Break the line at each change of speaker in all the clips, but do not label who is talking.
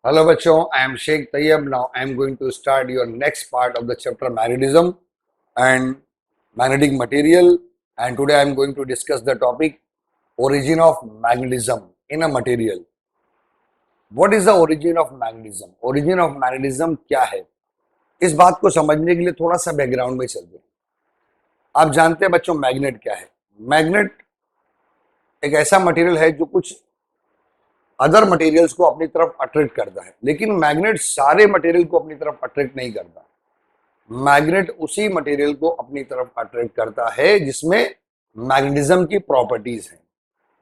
Hello bachon, I am Sheikh Tayyab. Now I am going to start your next part of the chapter magnetism and magnetic material, and today I am going to discuss the topic origin of magnetism in a material. What is the origin of magnetism? Origin of magnetism क्या है? इस बात को समझने के लिए थोड़ा सा बैकग्राउंड में चलते हैं। आप जानते हैं बच्चों मैग्नेट क्या है? मैग्नेट एक ऐसा मटेरियल है जो कुछ अदर मटेरियल्स को अपनी तरफ अट्रैक्ट करता है, लेकिन मैग्नेट सारे मटेरियल को अपनी तरफ अट्रैक्ट नहीं करता। मैग्नेट उसी मटेरियल को अपनी तरफ अट्रैक्ट करता है जिसमें मैग्नेटिज्म की प्रॉपर्टीज हैं।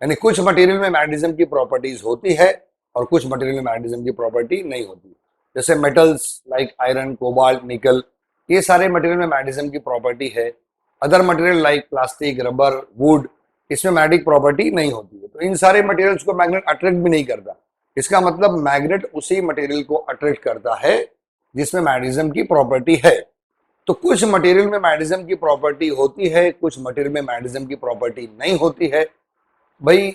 यानी कुछ मटेरियल में मैग्नेटिज्म की प्रॉपर्टीज होती है और कुछ मटेरियल में मैग्नेटिज्म की प्रॉपर्टी नहीं होती। जैसे मेटल्स लाइक आयरन, कोबाल्ट, निकल, ये सारे मटेरियल में मैग्नेटिज्म की प्रॉपर्टी है। Other material like plastic, rubber, would, इसमें मैग्नेटिक प्रॉपर्टी नहीं होती है। तो इन सारे मटेरियल्स को मैग्नेट अट्रैक्ट भी नहीं करता। इसका मतलब मैग्नेट उसी मटेरियल को अट्रैक्ट करता है जिसमें मैग्नेटिज्म की प्रॉपर्टी है। तो कुछ मटेरियल में मैग्नेटिज्म की प्रॉपर्टी होती है, कुछ मटेरियल में मैग्नेटिज्म की प्रॉपर्टी नहीं होती है। भाई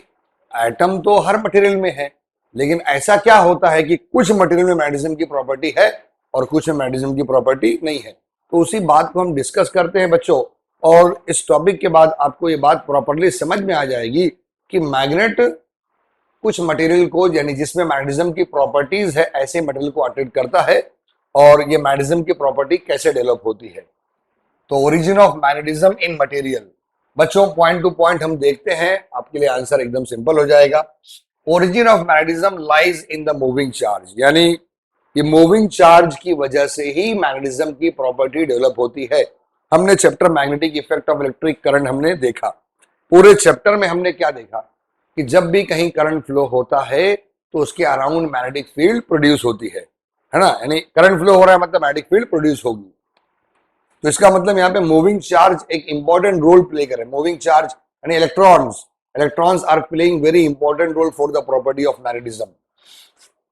एटम तो हर मटेरियल में है, लेकिन ऐसा क्या होता है कि कुछ मटेरियल में मैग्नेटिज्म की प्रॉपर्टी है और कुछ में मैग्नेटिज्म की प्रॉपर्टी नहीं है। तो उसी बात को हम डिस्कस करते हैं बच्चों, और इस टॉपिक के बाद आपको ये बात प्रॉपर्ली समझ में आ जाएगी कि मैग्नेट कुछ मटेरियल को, यानी जिसमें मैग्नेटिज्म की प्रॉपर्टीज है, ऐसे मटेरियल को अट्रैक्ट करता है और ये मैग्नेटिज्म की प्रॉपर्टी कैसे डेवलप होती है। तो origin of magnetism in material बच्चों, पॉइंट टू पॉइंट हम देखते हैं, आपके लिए आंसर एकदम सिंपल हो जाएगा। Origin of magnetism lies in the moving charge, यानी ये मूविंग चार्ज की वजह से ही मैग्नेटिज्म की प्रॉपर्टी डेवलप होती है। हमने chapter magnetic effect of electric current हमने देखा। पूरे चैप्टर में हमने क्या देखा कि जब भी कहीं करंट फ्लो होता है तो उसके अराउंड मैग्नेटिक फील्ड प्रोड्यूस होती है ना। यानी करंट फ्लो हो रहा है मतलब मैग्नेटिक फील्ड प्रोड्यूस होगी। तो इसका मतलब यहाँ पे मूविंग चार्ज एक इंपॉर्टेंट रोल प्ले करे। मूविंग चार्ज यानी electrons are playing very important role for the property of magnetism.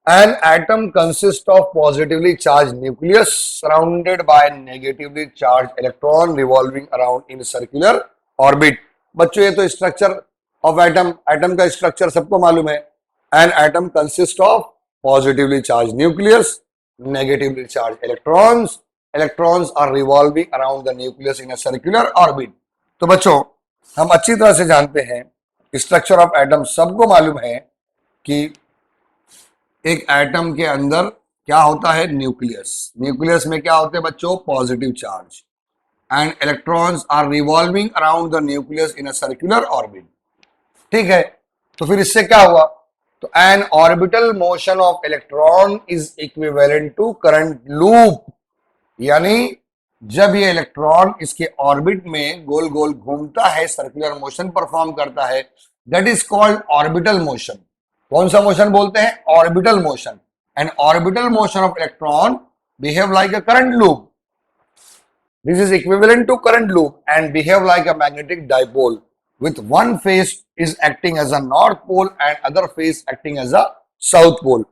An atom consists of positively charged nucleus surrounded by negatively charged electron revolving around in circular orbit। बच्चों ये तो structure of atom का structure सबको मालूम है। An atom consists of positively charged nucleus, negatively charged electrons are revolving around the nucleus in a circular orbit। तो बच्चों हम अच्छी तरह से जानते हैं स्ट्रक्चर ऑफ एटम, सबको मालूम है कि एक एटम के अंदर क्या होता है, न्यूक्लियस में क्या होते हैं बच्चों, positive charge, and electrons are revolving around the nucleus in a circular orbit. ठीक है, तो फिर इससे क्या हुआ, तो an orbital motion of electron is equivalent to current loop. यानी जब ये इलेक्ट्रॉन इसके ऑर्बिट में गोल गोल घूमता है, सर्कुलर मोशन परफॉर्म करता है, that is called orbital motion. कौन सा मोशन बोलते हैं, orbital motion. And orbital motion of electron behave like a current loop. This is equivalent to current loop and behave like a magnetic dipole with one face is acting as a north pole and other face acting as a south pole।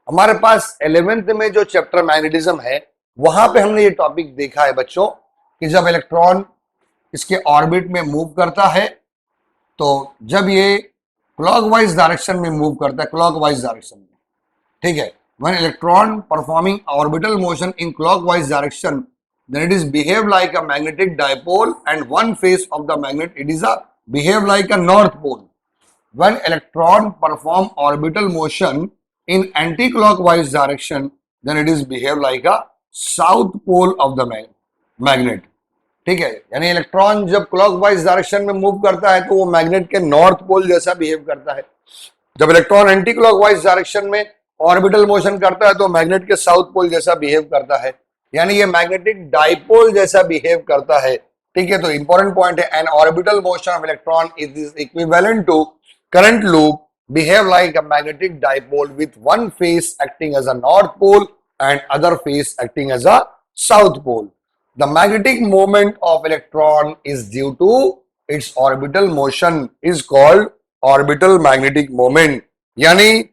हमारे पास 11th में जो chapter magnetism है वहां पे हमने ये topic देखा है बच्चों कि जब इलेक्ट्रॉन इसके ऑर्बिट में मूव करता है, तो जब ये क्लॉकवाइज डायरेक्शन में मूव करता है, क्लॉकवाइज डायरेक्शन में, ठीक है, when electron performing orbital motion in clockwise direction, then it is behave like a magnetic dipole and one face of the magnet it is a behave like a north pole। when electron perform orbital motion in anti-clockwise direction, then it is behave like a south pole of the magnet। ठीक है, यानी electron जब clockwise direction में move करता है तो वो magnet के नॉर्थ पोल जैसा बिहेव करता है। जब इलेक्ट्रॉन एंटी क्लॉकवाइज डायरेक्शन में ऑर्बिटल मोशन करता है तो मैग्नेट के साउथ पोल जैसा बिहेव करता है, यानी ये मैग्नेटिक डाइपोल जैसा बिहेव करता है। ठीक है, तो इंपॉर्टेंट पॉइंट है, an orbital motion of electron is equivalent to current loop behave like a magnetic dipole with one face acting as a north pole and other face acting as a south pole. The magnetic moment of electron is due to its orbital motion is called orbital magnetic moment। यानी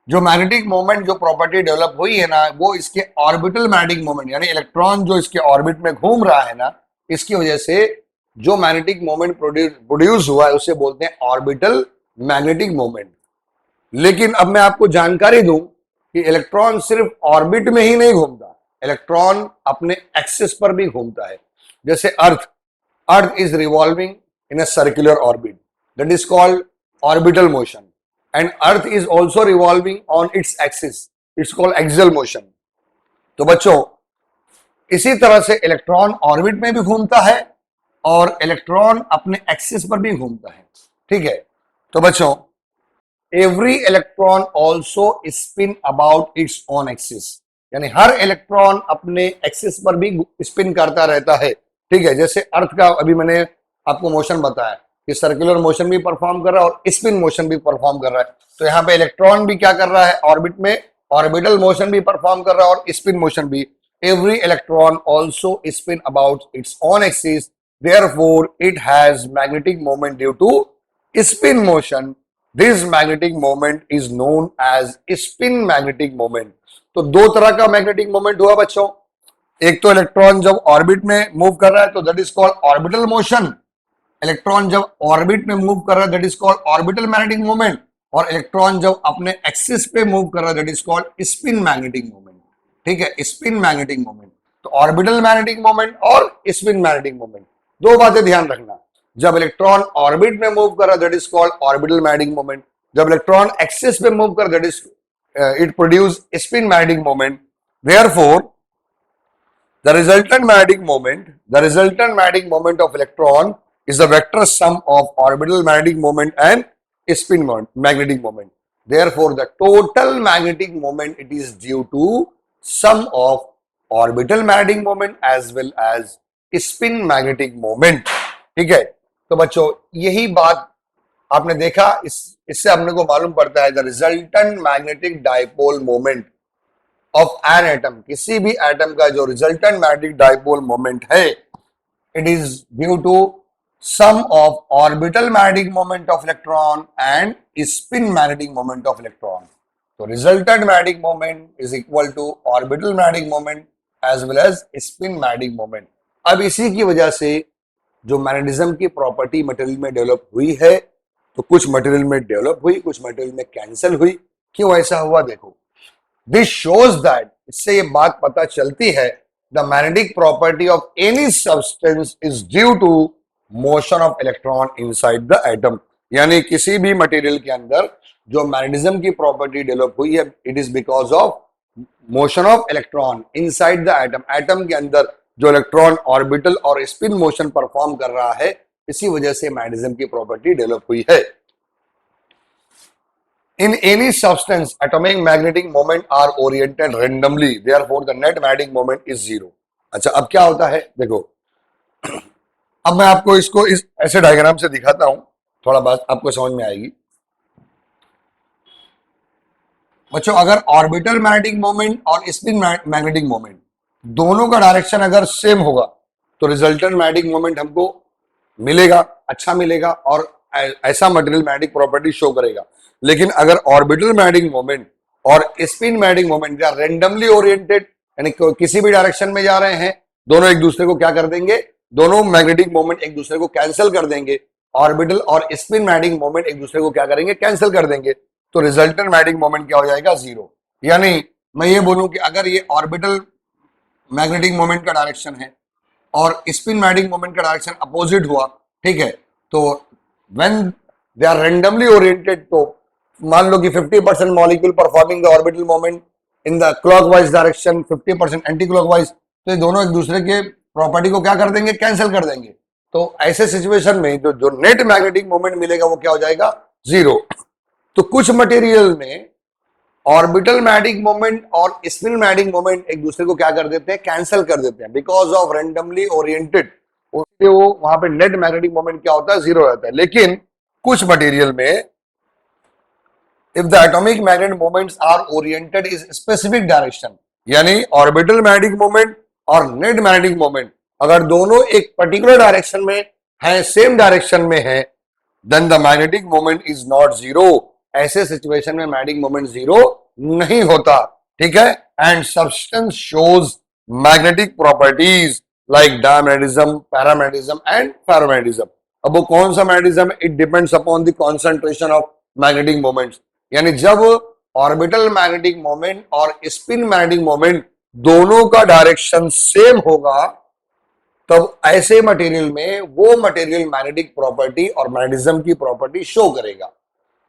जो magnetic moment जो property develop हुई है ना, वो इसके orbital magnetic moment, यानी electron जो इसके ऑर्बिट में घूम रहा है ना, इसकी वजह से जो मैग्नेटिक मोमेंट प्रोड्यूस हुआ है उसे बोलते हैं ऑर्बिटल मैग्नेटिक मोमेंट। लेकिन अब मैं आपको जानकारी दूं कि इलेक्ट्रॉन सिर्फ ऑर्बिट में ही नहीं घूमता, इलेक्ट्रॉन अपने एक्सिस पर भी घूमता है। जैसे earth is revolving in a circular orbit, that is called orbital motion, and earth is also revolving on its axis, it's called axial motion. तो बच्चों, इसी तरह से इलेक्ट्रॉन ऑर्बिट में भी घूमता है और इलेक्ट्रॉन अपने एक्सिस पर भी घूमता है, ठीक है। तो बच्चों, every electron also spin about its own axis, यानी हर इलेक्ट्रॉन अपने एक्सिस पर भी स्पिन करता रहता है, ठीक है। जैसे अर्थ का अभी मैंने आपको मोशन बताया कि सर्कुलर मोशन भी परफॉर्म कर रहा है और स्पिन मोशन भी परफॉर्म कर रहा है। तो यहाँ पे इलेक्ट्रॉन भी क्या कर रहा है, ऑर्बिट में ऑर्बिटल मोशन भी परफॉर्म कर रहा है और स्पिन मोशन भी। Every electron also spin about its own axis, therefore it has magnetic moment due to spin motion. This magnetic moment is known as spin magnetic moment. तो दो तरह का मैग्नेटिक मोमेंट हुआ बच्चों, एक तो इलेक्ट्रॉन जब ऑर्बिट में मूव कर रहा है तो that is called orbital motion, electron जब ऑर्बिट में मूव कर रहा है that is called orbital magnetic moment, और इलेक्ट्रॉन जब अपने एक्सिस पे मूव कर रहा है that is called spin magnetic moment, ठीक है, स्पिन मैग्नेटिक मोमेंट। तो ऑर्बिटल मैग्नेटिक मोमेंट और स्पिन मैग्नेटिक मोमेंट, दो बातें ध्यान रखना। जब इलेक्ट्रॉन ऑर्बिट में मूव कर रहा है that is called orbital magnetic moment, जब इलेक्ट्रॉन एक्सिस पे मूव कर that is it produce spin magnetic moment. Therefore the resultant magnetic moment of electron is the vector sum of orbital magnetic moment and spin magnetic moment. Therefore, the total magnetic moment it is due to sum of orbital magnetic moment as well as spin magnetic moment. ठीक है। तो बच्चों, यही बात आपने देखा, इससे अपने को मालूम पड़ता है the resultant magnetic dipole moment of an atom, किसी भी एटम का जो रिजल्टेंट मैग्नेटिक डाइपोल मोमेंट है it is due to sum of orbital magnetic moment of electron and spin magnetic moment of electron. तो resultant magnetic moment is equal to orbital magnetic moment as well as spin magnetic moment. अब इसी की वजह से जो magnetism की property material में develop हुई है, तो कुछ मटेरियल में डेवलप हुई, कुछ मटेरियल में कैंसिल हुई। क्यों ऐसा हुआ देखो, दिस शोज दैट, इससे ये बात पता चलती है the magnetic property of any substance is due to motion of electron inside the atom. यानी किसी भी मटेरियल के अंदर जो मैग्नेटिज्म की प्रॉपर्टी डेवलप हुई है it is because of motion of electron inside the atom. Atom के अंदर जो इलेक्ट्रॉन ऑर्बिटल और स्पिन मोशन परफॉर्म कर रहा है, इसी वजह से मैग्नेटिज्म की प्रॉपर्टी डेवलप हुई है। In any substance, atomic magnetic moment are oriented randomly. Therefore, the net magnetic moment is zero. अच्छा, अब क्या होता है देखो, अब मैं आपको इसको इस ऐसे डायग्राम से दिखाता हूं, थोड़ा बात आपको समझ में आएगी। बच्चों, अगर ऑर्बिटल मैग्नेटिक मोमेंट और स्पिन मैग्नेटिक मोमेंट दोनों का डायरेक्शन अगर सेम होगा तो रिजल्टेंट मैग्नेटिक मोमेंट हमको मिलेगा, अच्छा मिलेगा और ऐसा मटेरियल मैग्नेटिक प्रॉपर्टी शो करेगा। लेकिन अगर ऑर्बिटल मैग्नेटिक मोमेंट और स्पिन मैग्नेटिक मोमेंट या रेंडमली ओरिएंटेड, यानी किसी भी डायरेक्शन में जा रहे हैं, दोनों एक दूसरे को क्या कर देंगे, दोनों मैग्नेटिक मोमेंट एक दूसरे को कैंसिल कर देंगे। ऑर्बिटल और स्पिन मैग्नेटिक मोमेंट एक दूसरे को क्या करेंगे, कैंसिल कर देंगे। तो रिजल्टेंट मैग्नेटिक मोमेंट क्या हो जाएगा, जीरो। यानी मैं ये बोलूं कि अगर ये ऑर्बिटल मैग्नेटिक मोमेंट का डायरेक्शन है और स्पिन मैग्नेटिक मोमेंट का डायरेक्शन अपोजिट हुआ, ठीक है, तो when they are randomly oriented, तो मान लो कि 50% molecule performing the orbital moment in the clockwise direction, 50% anti clockwise, तो ये दोनों एक दूसरे के प्रॉपर्टी को क्या कर देंगे, कैंसिल कर देंगे। तो ऐसे सिचुएशन में जो नेट मैग्नेटिक मोमेंट मिलेगा वो क्या हो जाएगा, जीरो। तो कुछ मटेरियल में ऑर्बिटल मैग्नेटिक मोमेंट और स्पिन मैग्नेटिक मोमेंट एक दूसरे को क्या कर देते हैं, कैंसिल कर देते हैं, बिकॉज ऑफ रेंडमली ओरिएंटेड, उसके वो वहां पे नेट मैग्नेटिक मोमेंट क्या होता है, जीरो रहता है। लेकिन कुछ मटेरियल में if the atomic magnetic moments are oriented in specific direction, यानी ऑर्बिटल मैग्नेटिक मोमेंट और नेट मैग्नेटिक मोमेंट अगर दोनों एक पर्टिकुलर डायरेक्शन में हैं, सेम डायरेक्शन में है, then the magnetic moment is not zero. ऐसे सिचुएशन में मैग्नेटिक मोमेंट जीरो नहीं होता, ठीक है। And substance shows magnetic properties like diamagnetism, paramagnetism and ferromagnetism. अब वो कौन सा मैग्नेटिज्म है, it depends upon the concentration of magnetic moments. यानी जब ऑर्बिटल मैग्नेटिक मोमेंट और स्पिन मैग्नेटिक मोमेंट दोनों का डायरेक्शन सेम होगा, तब ऐसे मटेरियल में वो मटेरियल मैग्नेटिक प्रॉपर्टी और मैग्नेटिज्म की प्रॉपर्टी शो करेगा,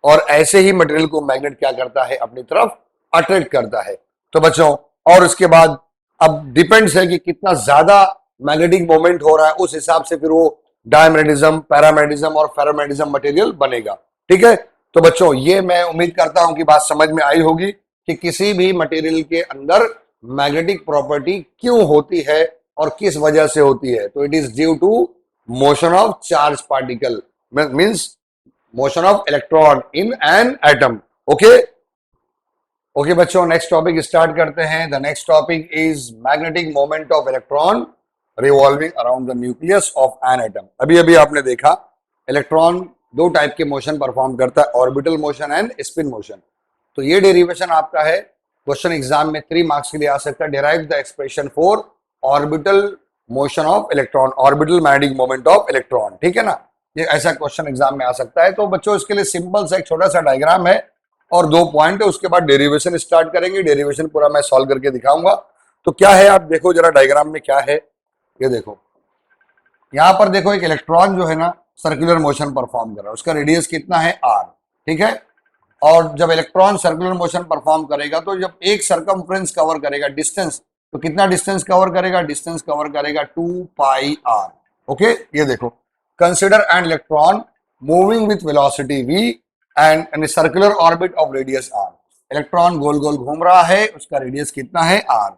और ऐसे ही मटेरियल को मैग्नेट क्या करता है, अपनी तरफ अट्रैक्ट करता है। तो बच्चों, और उसके बाद अब डिपेंड्स है कि कितना ज्यादा मैग्नेटिक मोमेंट हो रहा है, उस हिसाब से फिर वो डायमैग्नेटिज्म, पैरामैग्नेटिज्म और फेरोमैग्नेटिज्म मटेरियल बनेगा। ठीक है, तो बच्चों ये मैं उम्मीद करता हूं कि बात समझ में आई होगी कि किसी भी मटेरियल के अंदर मैग्नेटिक प्रॉपर्टी क्यों होती है और किस वजह से होती है। तो it is due to motion of charge particle, means motion of electron in an atom. Okay okay बच्चों, नेक्स्ट टॉपिक स्टार्ट करते हैं। The next topic is magnetic moment of electron revolving around the nucleus of an atom. अभी अभी आपने देखा electron दो type के motion perform करता है, orbital motion and spin motion. तो ये डेरिवेशन आपका है, क्वेश्चन एग्जाम में 3 मार्क्स के लिए आ सकता है। Derive the expression for orbital motion of electron, orbital magnetic moment of electron. ठीक है ना, ये ऐसा क्वेश्चन एग्जाम में आ सकता है। तो बच्चों इसके लिए सिंपल सा एक छोटा सा डायग्राम है और 2 पॉइंट है, उसके बाद डेरिवेशन स्टार्ट करेंगे। डेरिवेशन पूरा मैं सॉल्व करके दिखाऊंगा। तो क्या है, आप देखो जरा डायग्राम में क्या है, ये देखो। यहां पर देखो एक इलेक्ट्रॉन जो है ना सर्कुलर मोशन परफॉर्म कर रहा है, उसका रेडियस कितना है, r। ठीक है, और जब इलेक्ट्रॉन सर्कुलर मोशन परफॉर्म करेगा तो जब एक सरकमफ्रेंस कवर करेगा, डिस्टेंस, तो कितना डिस्टेंस कवर करेगा, डिस्टेंस कवर करेगा 2 पाई r। ओके, ये देखो, consider an electron moving with velocity v and in circular orbit of radius r। Electron गोल गोल घूम रहा है, उसका रेडियस कितना है, r।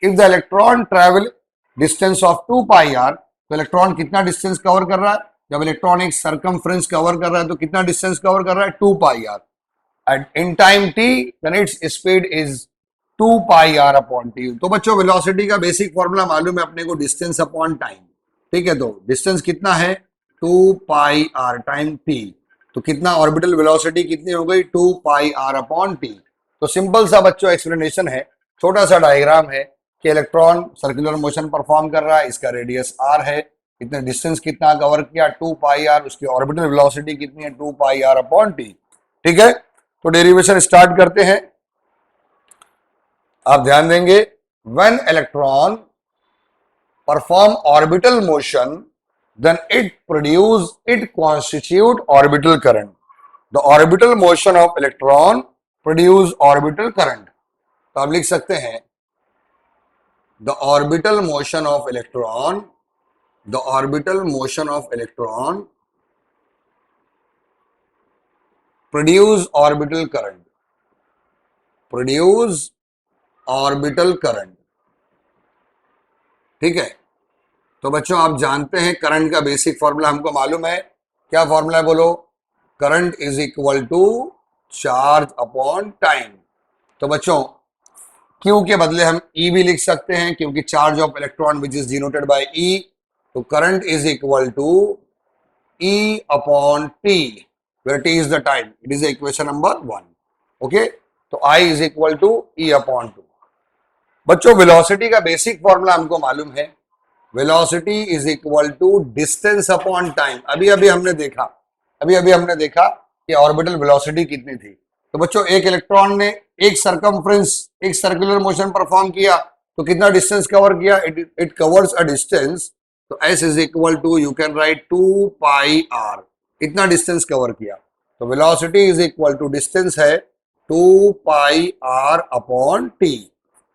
If the electron travel distance of 2 pi r, तो इलेक्ट्रॉन कितना डिस्टेंस कवर कर रहा है, जब इलेक्ट्रॉन एक सरकमफ्रेंस कवर कर रहा है तो कितना डिस्टेंस कवर कर रहा है, 2 pi r। And in time t then its speed is 2 pi r upon t। तो बच्चों वेलोसिटी का बेसिक फॉर्मूला मालूम है अपने को, डिस्टेंस अपॉन टाइम। ठीक है, तो डिस्टेंस कितना है, 2 पाई r टाइम t। तो कितना ऑर्बिटल वेलोसिटी कितनी हो गई, 2 पाई r अपॉन t। तो सिंपल सा बच्चों एक्सप्लेनेशन है, छोटा सा डायग्राम है कि इलेक्ट्रॉन सर्कुलर मोशन परफॉर्म कर रहा है, इसका रेडियस r है, इतने डिस्टेंस कितना कवर किया, 2 पाई r, उसकी ऑर्बिटल वेलोसिटी कितनी है, 2 पाई r अपॉन t। ठीक है, तो डेरिवेशन स्टार्ट करते हैं। आप ध्यान देंगे, when electron perform orbital motion then it constitute orbital current. The orbital motion of electron produce orbital current. तो आप लिख सकते हैं the orbital motion of electron produce orbital current। ठीक है, तो बच्चों आप जानते हैं करंट का बेसिक फॉर्मूला हमको मालूम है, क्या फॉर्मूला है बोलो, current is equal to charge upon time. तो बच्चों Q के बदले हम E भी लिख सकते हैं, क्योंकि charge of electron which is denoted by E। तो current is equal to E upon T, where T is the time. It is equation number 1। ओके, तो I is equal to E upon 2। बच्चों velocity का basic formula हमको मालूम है, velocity is equal to distance upon time. अभी अभी हमने देखा कि ऑर्बिटल वेलोसिटी कितनी थी। तो बच्चों एक इलेक्ट्रॉन ने एक सरकमफ्रेंस, एक सर्कुलर मोशन परफॉर्म किया, तो कितना डिस्टेंस कवर किया, इट कवर्स अ डिस्टेंस। तो S is equal to, you can write 2 pi r, इतना डिस्टेंस कवर किया। तो velocity is equal to distance है 2 पाई r अपॉन t।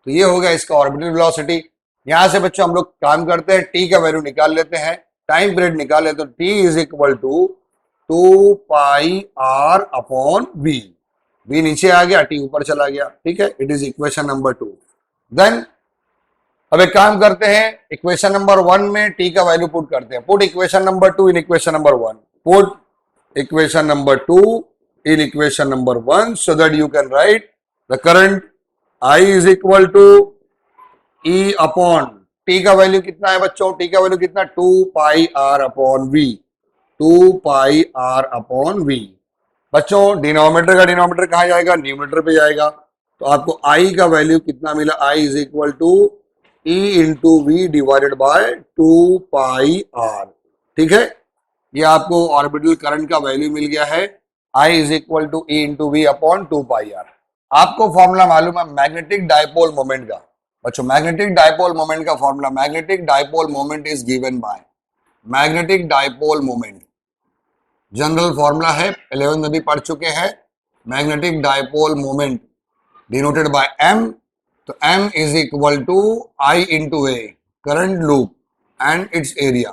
तो ये हो गया इसका ऑर्बिटल वेलोसिटी। यहां से बच्चों हम लोग काम करते हैं, टी का वैल्यू निकाल लेते हैं, टाइम पीरियड निकाले, तो T is equal to 2 pi r upon v। v नीचे आ गया, टी ऊपर चला गया। ठीक है, it is equation number 2। Then अब एक काम करते हैं, इक्वेशन नंबर 1 में टी का वैल्यू पुट करते हैं। Put equation number 2 in equation number 1, put equation number 2 in equation number 1, so that you can write the current I is equal to E upon T का value कितना है बच्चों, T का value कितना, 2 pi r upon v, 2 pi r upon v। बच्चों denominator का denominator कहाँ जाएगा, न्यूमरेटर पे जाएगा। तो आपको I का वैल्यू कितना मिला, I is equal to E into V divided by 2 pi r। ठीक है, ये आपको ऑर्बिटल करंट का वैल्यू मिल गया है, I is equal to E into we upon 2 pi r। आपको फॉर्मूला मालूम है मैग्नेटिक डायपोल मोमेंट का। बच्चों मैग्नेटिक डायपोल मोमेंट का formula, magnetic dipole moment is given by, magnetic dipole moment general formula है, 11th में भी पढ़ चुके हैं। Magnetic dipole moment denoted by m, तो m is equal to I into A, current loop and its area.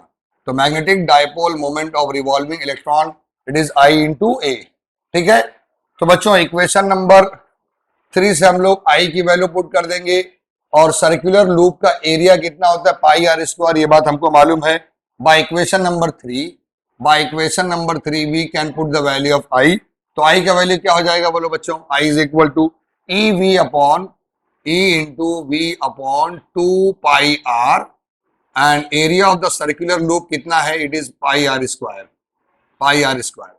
तो magnetic dipole moment of revolving electron it is I into A. ठीक है, तो बच्चों इक्वेशन नंबर 3 से हम लोग I की वैल्यू पुट कर देंगे और सर्कुलर लूप का एरिया कितना होता है पाई आर स्क्वायर, ये बात हमको मालूम है। By equation number 3 we can put the value of I। तो I का वैल्यू क्या हो जाएगा बोलो बच्चों, I is equal to e v upon E into we upon 2 pi r and area of the circular loop कितना है, it is pi r square.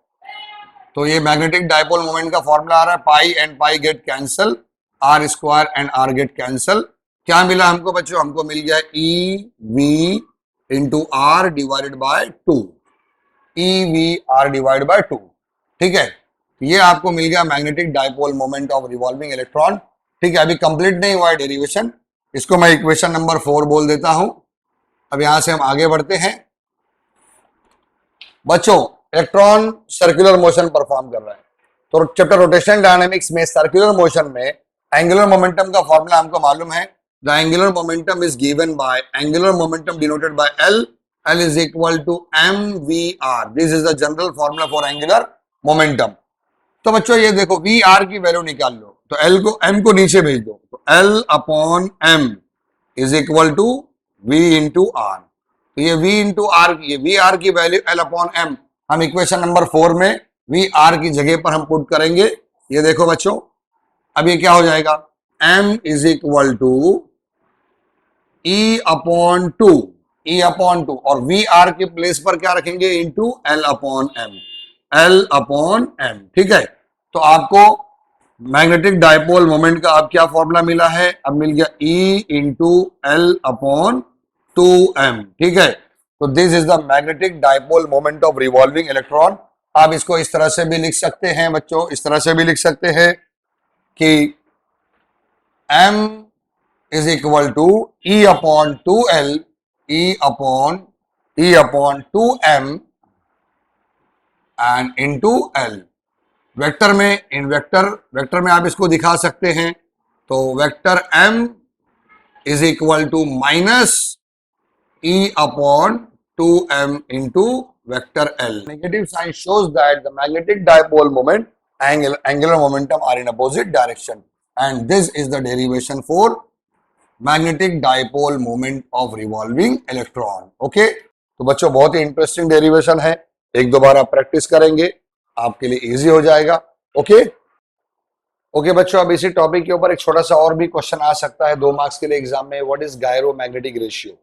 तो ये मैग्नेटिक डायपोल मोमेंट का फॉर्मूला आ रहा है, pi and pi get cancel, r square and are get cancel. क्या मिला हमको बच्चों, हमको मिल गया e v into r divided by 2, e v r divide by 2। ठीक है, ये आपको मिल गया magnetic dipole moment of revolving electron. ठीक है, अभी कंप्लीट नहीं हुआ है डेरिवेशन, इसको मैं इक्वेशन नंबर 4 बोल देता हूं। अब यहां से हम आगे बढ़ते हैं। बच्चों इलेक्ट्रॉन सर्कुलर मोशन परफॉर्म कर रहा है, तो चैप्टर रोटेशनल डायनामिक्स में सर्कुलर मोशन में एंगुलर मोमेंटम का फॉर्मूला हमको मालूम है। The angular momentum is given bye, angular momentum denoted by L, L is equal to mvr. This is the general formula for angular momentum. तो बच्चों ये देखो vr की वैल्यू निकाल लो, तो L को m को नीचे भेज दो, तो L upon m is equal to v into r. तो ये v इंटू आर, ये vr की वैल्यू L अपॉन m हम इक्वेशन नंबर 4 में vr की जगह पर हम पुट करेंगे। ये देखो बच्चों, अब ये क्या हो जाएगा, m is equal to e upon 2, E upon 2 और वी आर के प्लेस पर क्या रखेंगे, इंटू L अपॉन m। ठीक है, तो आपको मैग्नेटिक डायपोल मोमेंट का अब क्या फॉर्मूला मिला है, अब मिल गया E into L upon 2m। ठीक है, तो this is the magnetic dipole moment of revolving electron. आप इसको इस तरह से भी लिख सकते हैं बच्चों, इस तरह से भी लिख सकते हैं कि m is equal to E upon 2L, E upon 2m and into L। Vector में, इन वेक्टर में आप इसको दिखा सकते हैं, तो vector m is equal to minus E upon 2m into vector L। Negative sign shows that the magnetic dipole moment angular momentum are in opposite direction and this is the derivation for magnetic dipole moment of revolving electron. Okay, तो बच्चों बहुत ही interesting derivation है, एक दो बार आप practice करेंगे आपके लिए इजी हो जाएगा। ओके बच्चों, अब इसी टॉपिक के ऊपर एक छोटा सा और भी क्वेश्चन आ सकता है 2 मार्क्स के लिए एग्जाम में, व्हाट इज गायरोमैग्नेटिक रेशियो।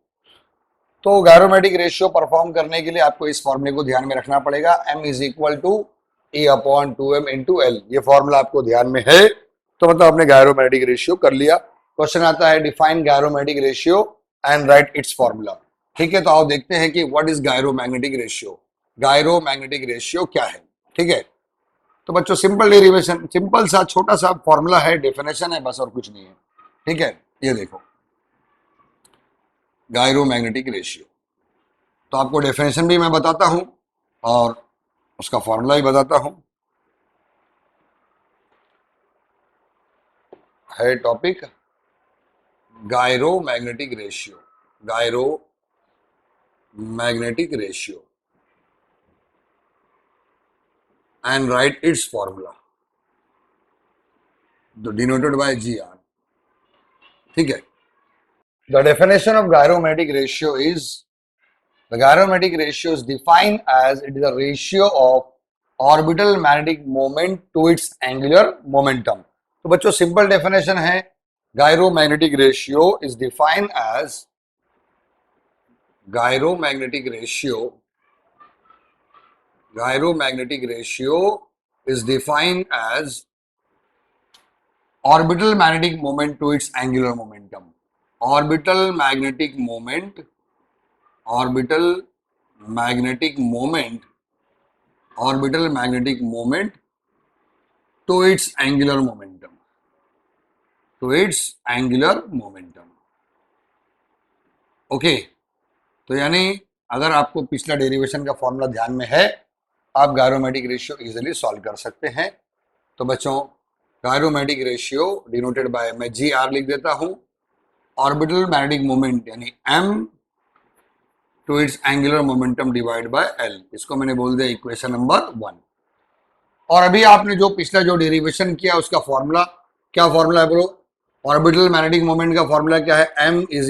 तो गायरोमैग्नेटिक रेशियो परफॉर्म करने के लिए आपको इस फॉर्मूले को ध्यान में रखना पड़ेगा, m is equal to E upon 2m into L। ये फॉर्मूला आपको ध्यान में है, तो मतलब आपने गायरोमैग्नेटिक रेशियो कर लिया। क्वेश्चन आता है define gyromagnetic ratio and write it's formula. ठीक है, तो आओ देखते हैं कि what is gyromagnetic ratio, gyromagnetic ratio क्या है। ठीक है, तो बच्चों सिंपल डेरिवेशन, सिंपल सा छोटा सा फॉर्मूला है, डेफिनेशन है बस और कुछ नहीं है। ठीक है, ये देखो गायरोमैग्नेटिक रेशियो, तो आपको डेफिनेशन भी मैं बताता हूं और उसका फॉर्मूला भी बताता हूं। है topic gyromagnetic ratio, gyromagnetic ratio and write its formula denoted by GR। ठीक है, the definition of gyromatic ratio is, the gyromatic ratio is defined as it is a ratio of orbital magnetic moment to its angular momentum। तो बच्चों simple definition है, gyromagnetic ratio is defined as, gyromagnetic ratio is defined as orbital magnetic moment to its angular momentum। orbital magnetic moment to its angular momentum। To its angular momentum. Okay, तो यानी अगर आपको पिछला derivation का formula ध्यान में है, आप गायरोमैटिक रेशियो इजीली सॉल्व कर सकते हैं। तो बच्चों, गायरोमैटिक रेशियो डिनोटेड बाय, मैं जी आर लिख देता हूं, ऑर्बिटल मैग्नेटिक मोमेंट यानी m to its angular momentum divide by l, इसको मैंने बोल दिया इक्वेशन नंबर 1। और अभी आपने जो पिछला जो डेरिवेशन किया उसका फॉर्मूला, क्या फॉर्मूला है ब्रो? ऑर्बिटल मैग्नेटिक मोमेंट का फॉर्मूला क्या है? m is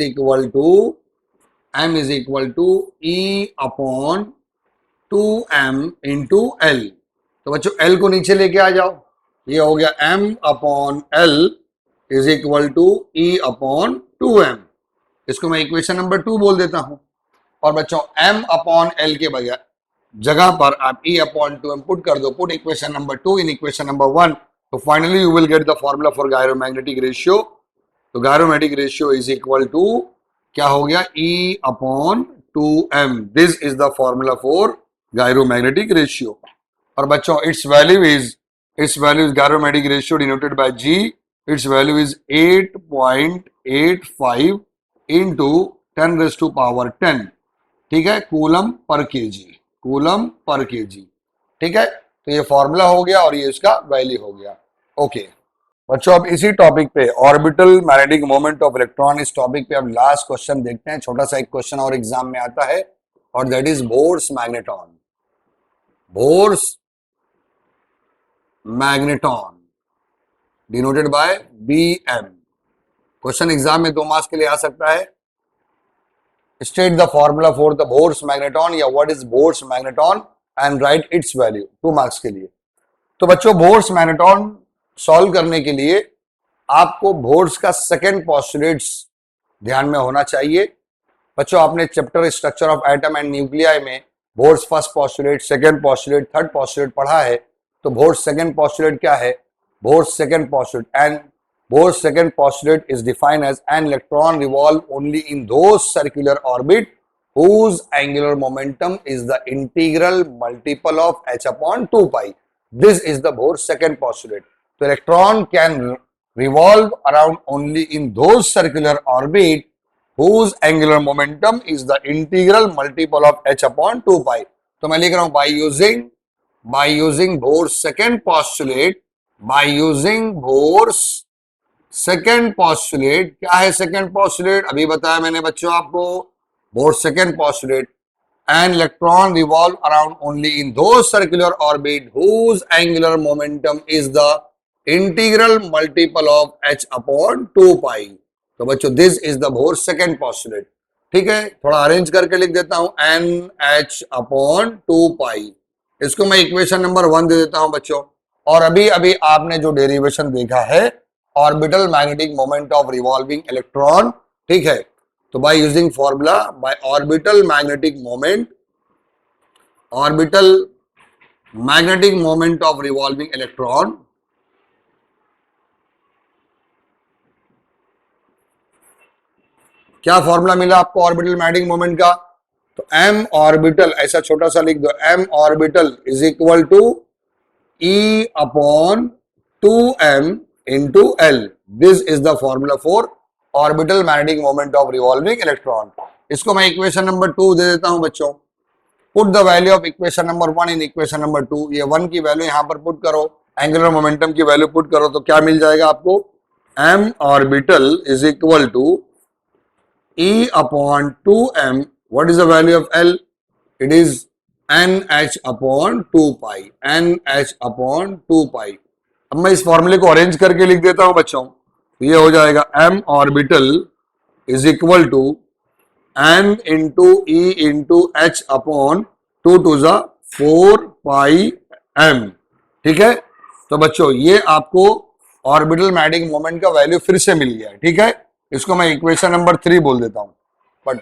equal to e upon 2m into l. तो बच्चों एल को नीचे लेके आ जाओ, ये हो गया m upon l is equal to e upon 2m। इसको मैं इक्वेशन नंबर 2 बोल देता हूं। और बच्चों m अपॉन एल के बजाय जगह पर आप e अपॉन 2m पुट कर दो, put equation number 2 in equation number 1, तो finally you will get the formula for gyromagnetic ratio. तो gyromagnetic ratio is equal to क्या हो गया? e upon 2m। This is the formula for gyromagnetic ratio. और बच्चों its value is gyromagnetic ratio denoted by g, its value is 8.85 into 10⁻⁻10, ठीक है, coulomb per KG, coulomb per KG, ठीक है। तो ये फॉर्मूला हो गया और ये इसका वैल्यू हो गया। ओके बच्चों, अब इसी टॉपिक पे orbital magnetic moment of electron, इस टॉपिक पे अब लास्ट क्वेश्चन देखते हैं। छोटा सा एक क्वेश्चन और एग्जाम में आता है और that is Bohr's magneton. Bohr's magneton denoted by BM। Question exam में 2 मार्क्स के लिए आ सकता है। State the formula for the Bohr's magneton या what is Bohr's magneton and write its value, 2 marks के लिए। तो बच्चों बोर्स मैग्नेटॉन सॉल्व करने के लिए आपको बोर्स का सेकंड पोस्टुलेट्स ध्यान में होना चाहिए। बच्चों आपने chapter structure of atom and nuclei में Bohr's first postulate, second postulate, third postulate पढ़ा है। तो बोर्स सेकंड पोस्टुलेट क्या है? Bohr's second postulate and Bohr's second postulate is defined as an electron revolve only in those circular orbit whose angular momentum is the integral multiple of h upon 2 pi. This is the Bohr's second postulate. So electron can revolve around only in those circular orbit whose angular momentum is the integral multiple of h upon 2 pi. तो मैं लिख रहा हूं by using Bohr's second postulate, by using Bohr's second postulate. क्या है second postulate? अभी बताया मैंने बच्चों आपको, Bohr's second postulate, an electron revolve around only in those circular orbit whose angular momentum is the integral multiple of h upon 2 pi. तो बच्चों this is the Bohr's second postulate, ठीक है। थोड़ा अरेंज करके लिख देता हूं, NH अपॉन 2 पाई। इसको मैं इक्वेशन नंबर 1 दे देता हूं बच्चों। और अभी अभी आपने जो डेरिवेशन देखा है orbital magnetic moment of revolving electron, ठीक है। तो by using formula, by orbital magnetic moment of revolving electron, क्या फॉर्मूला मिला आपको ऑर्बिटल मैग्नेटिक मोमेंट का? तो m ऑर्बिटल, ऐसा छोटा सा लिख दो, m orbital is equal to E upon 2m into L. This is the formula for orbital magnetic moment of revolving electron. इसको मैं इक्वेशन नंबर 2 दे देता हूं बच्चों। Put the value of equation number 1 in equation number 2। ये 1 की value यहां पर put करो, एंगुलर मोमेंटम की वैल्यू पुट करो, तो क्या मिल जाएगा आपको? m orbital is equal to E upon 2m। What is the value of L? It is NH upon 2 pi, NH upon 2 pi. अब मैं इस फॉर्मूले को अरेंज करके लिख देता हूं बच्चों। तो ये हो जाएगा m orbital is equal to n into e into h upon 2 टू ज़ा 4 पाई m, ठीक है। तो बच्चों ये आपको ऑर्बिटल मैग्नेटिक मोमेंट का वैल्यू फिर से मिल गया है, ठीक है। इसको मैं इक्वेशन नंबर 3 बोल देता हूं। बट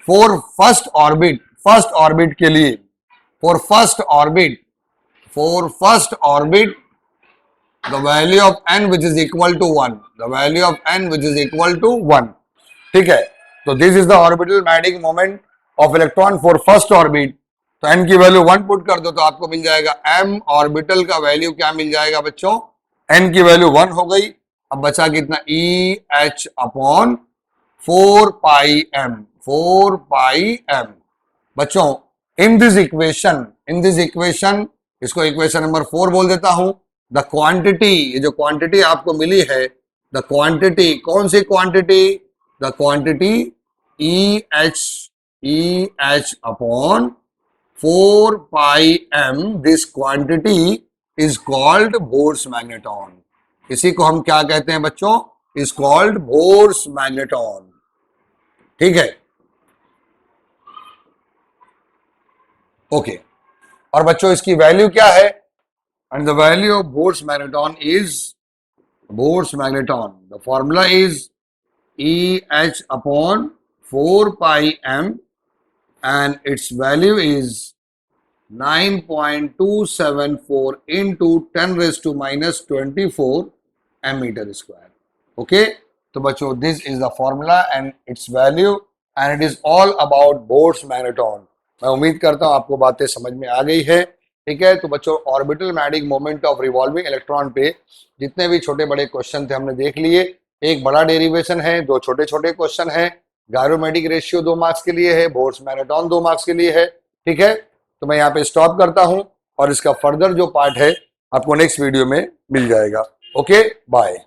फॉर फर्स्ट ऑर्बिट के लिए, for first orbit the value of n which is equal to 1, the value of n which is equal to 1, ठीक है। तो this is the orbital magnetic moment of electron for first orbit। तो n की value 1 put कर दो तो आपको मिल जाएगा m ऑर्बिटल का वैल्यू क्या मिल जाएगा बच्चों? n की वैल्यू 1 हो गई अब बचा कितना, ई h upon 4 pi M, 4 pi M. बच्चों इन दिस इक्वेशन, इसको इक्वेशन नंबर 4 बोल देता हूं। द क्वांटिटी, ये जो क्वांटिटी आपको मिली है, द क्वांटिटी, कौन सी quantity, the quantity e h upon 4 pi m, this quantity is called Bohr's magneton. इसी को हम क्या कहते हैं बच्चों, इज कॉल्ड बोर्स मैग्नेटॉन। ठीक है, ओके। और बच्चों इसकी वैल्यू क्या है, and the value of Bohr's magneton is, Bohr's magneton the formula is e h upon 4 pi m and its value is 9.274 into 10 raised to minus 24 m meter square. Okay, तो बच्चों this is the formula and its value and it is all about Bohr's magneton. मैं उम्मीद करता हूं आपको बातें समझ में आ गई है। ठीक है, तो बच्चों orbital magnetic moment of revolving electron पे जितने भी छोटे बड़े क्वेश्चन थे हमने देख लिए। एक बड़ा डेरिवेशन है, दो छोटे छोटे क्वेश्चन है। गायरोमैटिक रेशियो 2 मार्क्स के लिए है, बोर्स मैग्नेटॉन 2 मार्क्स के लिए है। ठीक है, तो मैं यहाँ पे स्टॉप करता हूं और इसका फर्दर जो पार्ट है आपको नेक्स्ट वीडियो में मिल जाएगा। Okay, bye.